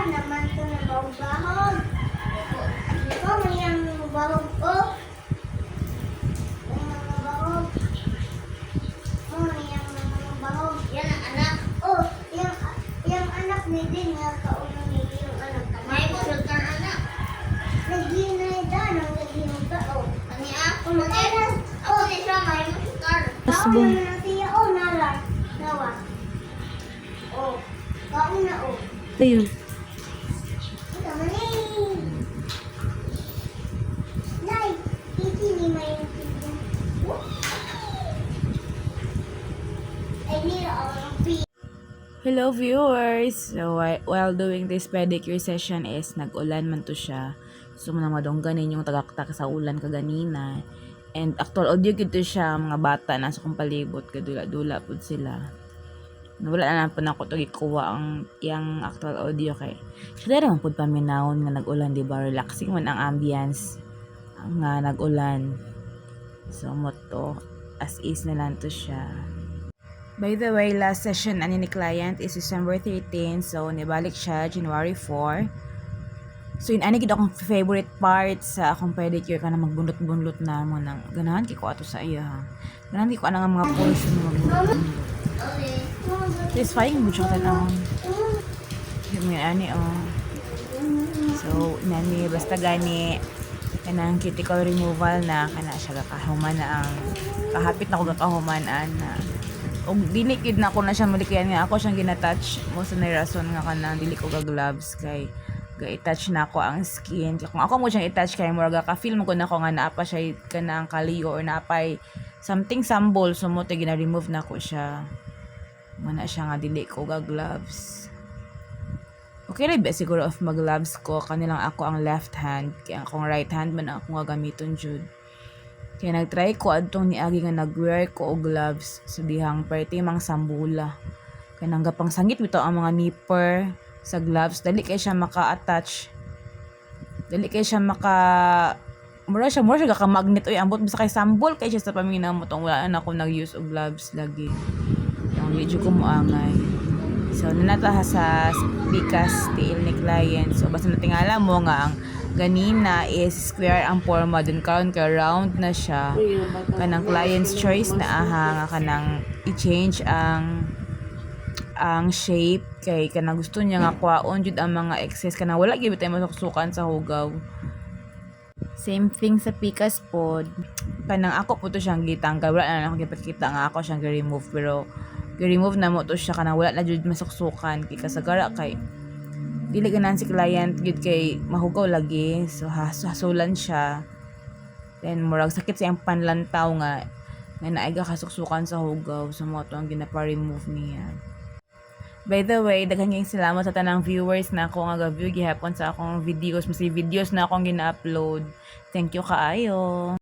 naman to na bahog-bahog. Ito, may ang bahog ko. May mga bahog. Oh, may ang mga bahog. Yan ang anak. Oh, yung anak ni din nga kaunang ni yung anak. May bulot kang anak. Naghinay da, nang naghinay da. Oh, ani ako. Ako ni siya, may musikar. Kaunang na siya. Oh, nala. Nawa. Oh, kauna oh. Ayun. Ito man eh. Nay, hindi ni may ay nila ang Hello viewers! So while doing this pedicure session is nag-ulan man to siya. So muna madongganin yung tagaktak sa ulan kaganina. And actual audio gito siya mga bata nasa kong palibot kadula-dula pud sila. Wala na po na ako ito ikuha ang yung actual audio kay. Siya naman po paminahon nga nag-ulan, di ba? Relaxing man ang ambience nga nag-ulan. So moto as is na lang to siya. By the way, last session ani ni client is December 13. So nibalik siya January 4. So yun ani gid akong favorite part sa akong pedicure kana magbunlot-bunlot na mo nang ganahan kay ko ato sa iya ha. Ganahan ko ana nga mga pulse nga magbunlot. Satisfying mo siya tanawon. Yung ani oh. So nani basta gani kanang cuticle removal na kana siya gakahuman na ang kahapit na ko gakahumanan na og dili gid na ako na siya malikayan nga ako siyang ginatouch mo sa rason nga kanang dili ko ga gloves kay ga-touch na ako ang skin kung ako mo siyang i-touch kay mura ka feel mo ko na ko nga naapa siya kanang kaliyo or naapay something sambol so mo to gina-remove na ko siya mana siya nga dili ko ga gloves. Okay ra ba siguro of mag-gloves ko kanilang ako ang left hand kaya akong right hand man ako nga gamiton jud. Kaya nag-try ko adtong niagi nga nag-wear ko og gloves sa dihang parte mang sambula. Kaya nanggapang sangit bitaw ang mga nipper sa gloves dali kay siya maka-attach. Dali kay siya mura siya ka magnet oy ambot basta kay sambol kay siya sa pamina mo tong wala na ako nag-use og gloves lagi. Ang medyo ko moangay. So nanata sa Pikas tiil ni client. So basta natingala mo nga ang ganina is square ang forma dun karon kay round na siya kanang client's choice na aha nga kanang i-change ang shape kay kanang gusto niya nga kwaon jud ang mga excess kanang wala gyud tay masuksukan sa hugaw. Same thing sa Pikas pod kanang ako po to siyang gitanggal wala na akong gipakita nga ako siyang gi-remove pero gi-remove na mo to siya kanang wala na jud masuksukan kay kasagara kay dili ganan si client gid kay mahugaw lagi so hasulan siya then murag sakit siyang panlantaw nga naaiga kasuksukan sa hugaw so mo to ang ginapa-remove niya. By the way, daghang salamat sa tanang viewers na ako nga ga-view gihapon sa akong videos, mas videos na akong gina-upload. Thank you kaayo.